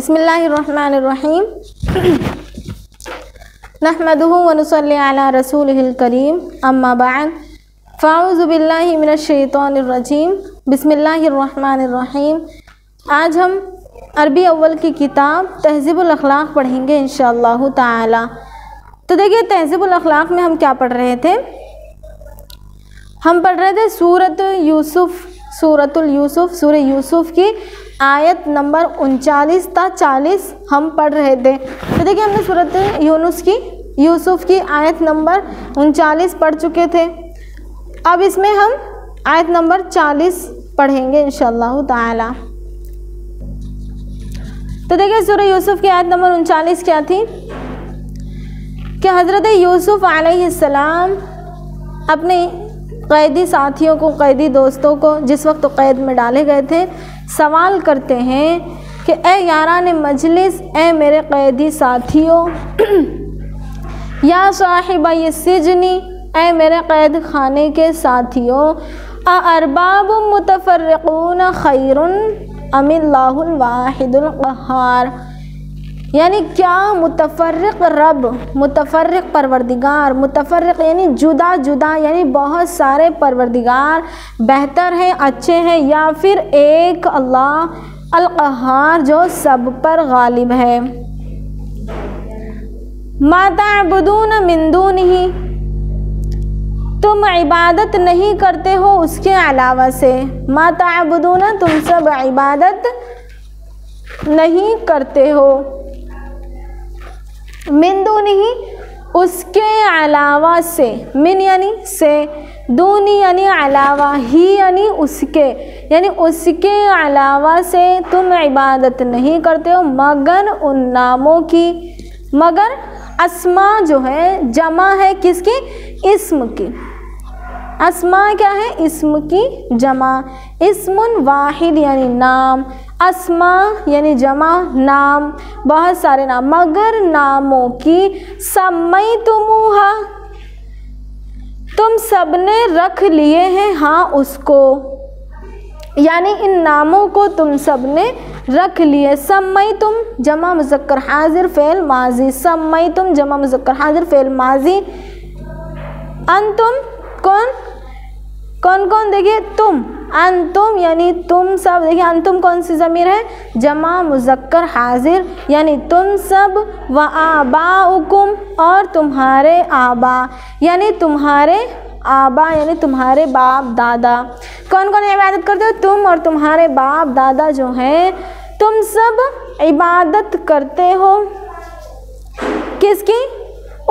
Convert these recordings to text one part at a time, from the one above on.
بسم اللہ الرحمن الرحیم نحمدہ ونصلی علی رسولہ الکریم اما بعد فاعوذ باللہ من الشیطان الرجیم بسم اللہ الرحمن الرحیم۔ آج ہم عربی اول کی کتاب تہذیب الاخلاق پڑھیں گے انشاءاللہ تعالی۔ تو دیکھیے تہذیب الاخلاق میں ہم کیا پڑھ رہے تھے؟ ہم پڑھ رہے تھے سورۃ یوسف کی آیت نمبر 39 تا 40 ہم پڑھ رہے تھے۔ تو دیکھیے ہم نے سورۃ یوسف کی آیت نمبر 39 پڑھ چکے تھے۔ اب اس میں ہم آیت نمبر 40 پڑھیں گے انشاءاللہ تعالی۔ تو دیکھیے سورہ یوسف کی آیت نمبر 39 کیا تھی کہ حضرت یوسف علیہ السلام اپنے قیدی ساتھیوں کو، قیدی دوستوں کو جس وقت قید میں ڈالے گئے تھے، سوال کرتے ہیں کہ اے یاران مجلس، اے میرے قیدی ساتھیوں، یا صاحب السجن، اے میرے قید خانے کے ساتھیوں، ارباب متفرقون خیر ام اللہ الواحد القہار، یعنی کیا متفرق رب، متفرق پروردگار، متفرق یعنی جدا جدا، یعنی بہت سارے پروردگار بہتر ہیں، اچھے ہیں، یا پھر ایک اللہ القہار جو سب پر غالب ہے۔ ما تعبدون من دونہ، تم عبادت نہیں کرتے ہو اس کے علاوہ سے۔ ما تعبدون، تم سب عبادت نہیں کرتے ہو، من دونہ، اس کے علاوہ سے، من یعنی سے، دونی یعنی علاوہ، ہی یعنی اس کے، یعنی اس کے علاوہ سے تم عبادت نہیں کرتے ہو مگر ان ناموں کی۔ مگر اسما جو ہے جمع ہے کس کی؟ اسم کی۔ اسما کیا ہے؟ اسم کی جمع۔ اسم واحد یعنی نام، اسما یعنی جمع نام، بہت سارے نام، مگر ناموں کی۔ سمیتموہا، تم سب نے رکھ لیے ہیں ہاں اس کو، یعنی ان ناموں کو تم سب نے رکھ لیے۔ سمیتم جمع مذکر حاضر فعل ماضی، سمیتم جمع مذکر حاضر فعل ماضی۔ انتم کون دیکھیے تم، انتم یعنی تم سب، دیکھیے انتم کون سی ضمیر ہے؟ جمع مذکر حاضر یعنی تم سب۔ و آباؤکم، اور تمہارے آبا یعنی تمہارے آبا یعنی تمہارے باپ دادا۔ کون کون عبادت کرتے ہو؟ تم اور تمہارے باپ دادا جو ہیں، تم سب عبادت کرتے ہو کس کی؟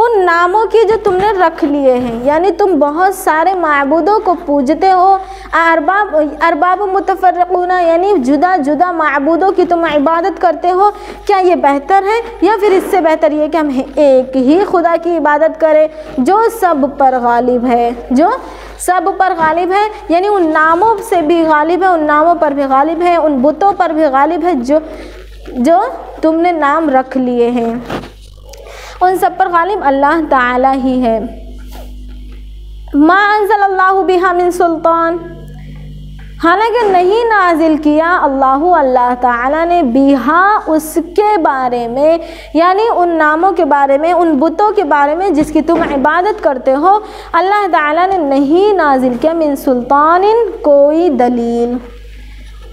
ان ناموں کی جو تم نے رکھ لیے ہیں، یعنی تم بہت سارے معبودوں کو پوجتے ہو۔ ارباب متفرقون، یعنی جدا جدا معبودوں کی تم عبادت کرتے ہو۔ کیا یہ بہتر ہے یا پھر اس سے بہتر یہ کہ ہم ایک ہی خدا کی عبادت کریں جو سب پر غالب ہے، جو سب پر غالب ہے، یعنی ان ناموں سے بھی غالب ہے، ان ناموں پر بھی غالب ہے، ان بتوں پر بھی غالب ہے جو تم نے نام رکھ لیے ہیں، ان سب پر غالب اللہ تعالی ہی ہے۔ ما انزل اللہ بہا من سلطان، حالانکہ نہیں نازل کیا اللہ تعالی نے بہا اس کے بارے میں، یعنی ان ناموں کے بارے میں، ان بتوں کے بارے میں جس کی تم عبادت کرتے ہو، اللہ تعالی نے نہیں نازل کیا من سلطان، کوئی دلیل،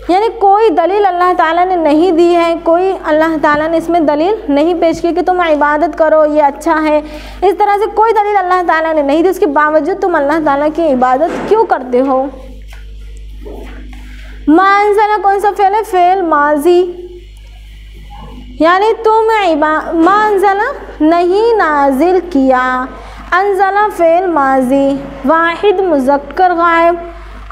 یعنی کوئی دلیل اللہ تعالیٰ نے نہیں دی ہے، کوئی اللہ تعالیٰ نے اس میں دلیل نہیں پیش کی کہ تم عبادت کرو یہ اچھا ہے، اس طرح سے کوئی دلیل اللہ تعالیٰ نے نہیں دی، اس کے باوجود تم اللہ تعالیٰ کی عبادت کیوں کرتے ہو؟ ما انزل کون سا فعل ہے؟ فعل ماضی، یعنی تم ما انزل نہیں نازل کیا، انزل فعل ماضی واحد مذکر غائب،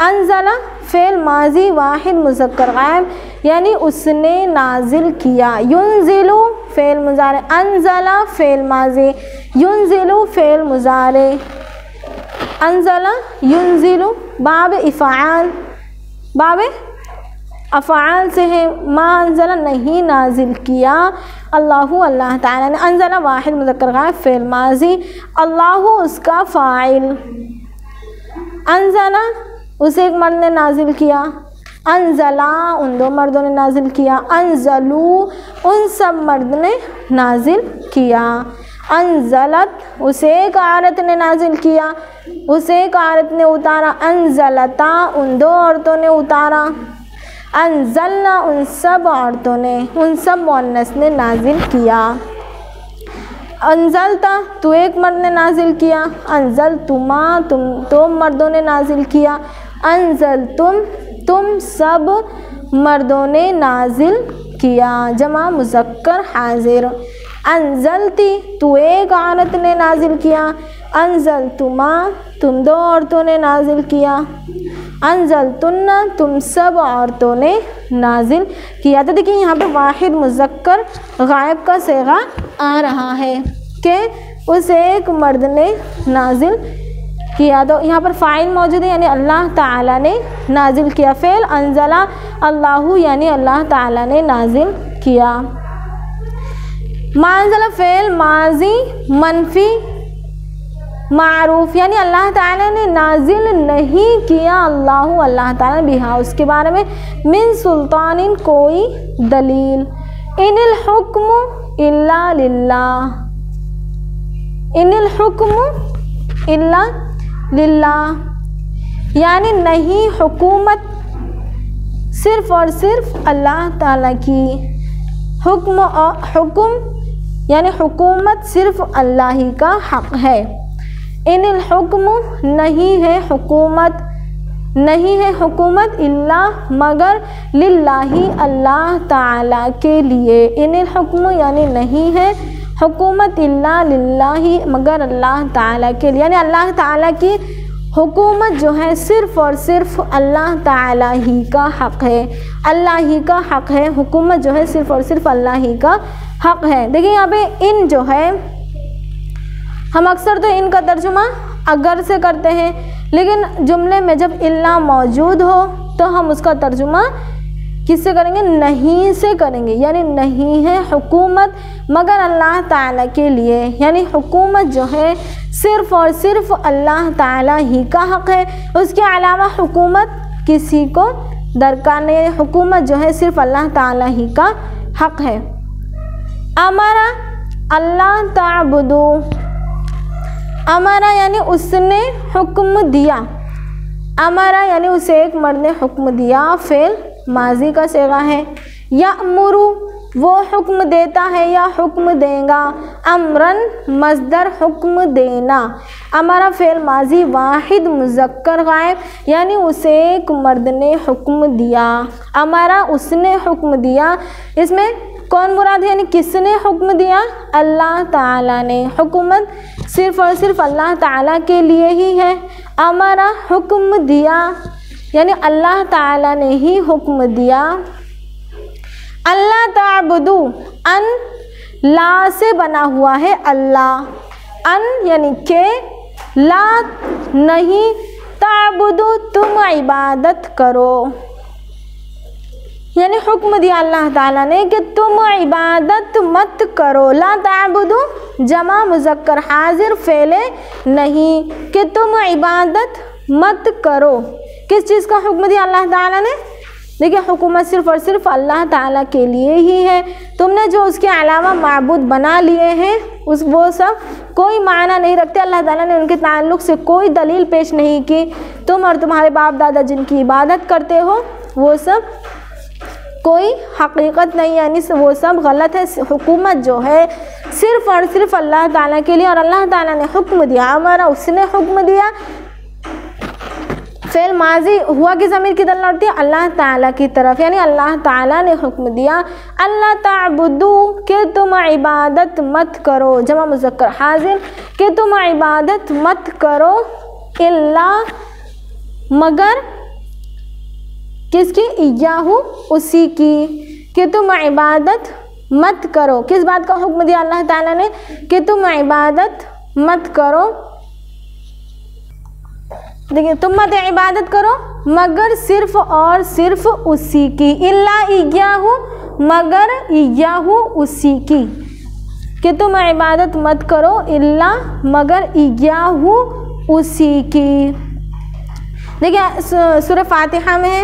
انزل فعل ماضی واحد مذکر غائب یعنی اس نے نازل کیا۔ ینزل فعل مضارع، انزل فعل ماضی، ینزل فعل مضارع، انزل ینزل باب افعال، باب افعال سے ہے۔ ما انزل نہیں نازل کیا اللہ تعالیٰ نے، انزل واحد مذکر غائب فعل ماضی، اللہ اس کا فاعل، انزل اسے ایک مرد نے نازل کیا، انزلا ان دو مردوں نے نازل کیا، انزلو ان سب مرد نے نازل کیا، انزلت اسے ایک عورت نے نازل کیا، اسے ایک عورت نے اتارا، انزلتا ان دو عورتوں نے اتارا، انزلنا ان سب عورتوں نے، ان سب مؤنث نے نازل کیا، انزلتا تو ایک مرد نے نازل کیا، انزلتما تم دو مردوں نے نازل کیا، انزلتم تم سب مردوں نے نازل کیا، جمع مذکر حاضر، انزلتی تو ایک عورت نے نازل کیا، انزلتما تم دو عورتوں نے نازل کیا، انزلتن تم سب عورتوں نے نازل کیا۔ تو دیکھیں یہاں پہ واحد مذکر غائب کا صیغہ آ رہا ہے کہ اس ایک مرد نے نازل کیا، تو یہاں پر فاعل موجود ہے یعنی اللہ تعالیٰ نے نازل کیا، فعل انزلہ اللہ یعنی اللہ تعالیٰ نے نازل کیا، منزلہ فعل ماضی منفی معروف یعنی اللہ تعالیٰ نے نازل نہیں کیا، اللہ تعالیٰ بہا اس کے بارے میں، من سلطان کوئی دلیل، ان الحکم الا للہ، ان الحکم الا للہ یعنی نہیں حکومت صرف اور صرف اللہ تعالیٰ کی، حکم یعنی حکومت صرف اللہ ہی کا حق ہے، ان الحکم نہیں ہے حکومت، نہیں ہے حکومت اللہ مگر للہ اللہ تعالیٰ کے لیے، ان الحکم یعنی نہیں ہے حکومت اللہ للہ مگر اللہ تعالیٰ کے لیے، یعنی اللہ تعالیٰ کی حکومت جو ہے صرف اور صرف اللہ تعالیٰ ہی کا حق ہے، اللہ ہی کا حق ہے، حکومت جو ہے صرف اور صرف اللہ ہی کا حق ہے۔ دیکھیں یہاں پہ ان جو ہے ہم اکثر تو ان کا ترجمہ اگر سے کرتے ہیں، لیکن جملے میں جب الا موجود ہو تو ہم اس کا ترجمہ کس سے کریں گے؟ نہیں سے کریں گے، یعنی نہیں ہے حکومت مگر اللہ تعالیٰ کے لیے، یعنی حکومت جو ہے صرف اور صرف اللہ تعالیٰ ہی کا حق ہے، اس کے علاوہ حکومت کسی کو درکار نہیں ہے، حکومت جو ہے صرف اللہ تعالیٰ ہی کا حق ہے۔ امرا اللہ تعبدو، امرا یعنی اس نے حکم دیا، امرا یعنی اسے ایک مرد نے حکم دیا، فعل ماضی کا صیغہ ہے، یأمرو وہ حکم دیتا ہے یا حکم دے گا، امرن مصدر حکم دینا، امرا فعل ماضی واحد مذکر غائب یعنی اسے ایک مرد نے حکم دیا، امرا اس نے حکم دیا، اس میں کون مراد ہے یعنی کس نے حکم دیا؟ اللہ تعالیٰ نے، حکومت صرف اور صرف اللہ تعالیٰ کے لیے ہی ہے، امرا حکم دیا یعنی اللہ تعالیٰ نے ہی حکم دیا، اللہ تعبدو ان لا سے بنا ہوا ہے اللہ، ان یعنی کہ، لا نہیں، تعبدو تم عبادت کرو، یعنی حکم دیا اللہ تعالیٰ نے کہ تم عبادت مت کرو، لا تعبدو جمع مذکر حاضر فعل نہیں کہ تم عبادت مت کرو، کس چیز کا حکم دیا اللہ تعالیٰ نے؟ دیکھیں حکومت صرف اور صرف اللہ تعالیٰ کے لیے ہی ہے، تم نے جو اس کے علاوہ معبود بنا لیے ہیں وہ سب کوئی معنی نہیں رکھتے، اللہ تعالیٰ نے ان کے تعلق سے کوئی دلیل پیش نہیں کی، تم اور تمہارے باپ دادا جن کی عبادت کرتے ہو وہ سب کوئی حقیقت نہیں، یعنی وہ سب غلط ہے، حکومت جو ہے صرف اور صرف اللہ تعالیٰ کے لیے، اور اللہ تعالیٰ نے حکم دیا، ہمارا اس نے حکم دیا، فعل ماضی ہوا کی ضمیر کی طرف لوٹتی ہے اللہ تعالیٰ کی طرف، یعنی اللہ تعالیٰ نے حکم دیا، اللہ تعبدو کہ تم عبادت مت کرو، جمع مذکر حاضر کہ تم عبادت مت کرو، اللہ مگر کس کی؟ ایاہو اسی کی، کہ تم عبادت مت کرو، کس بات کا حکم دیا اللہ تعالیٰ نے؟ کہ تم عبادت مت کرو، دیکھیں تم مت عبادت کرو مگر صرف اور صرف اسی کی، الا ایاہو مگر ایاہو اسی کی، کہ تم عبادت مت کرو الا مگر ایاہو اسی کی۔ دیکھیں سورہ فاتحہ میں ہے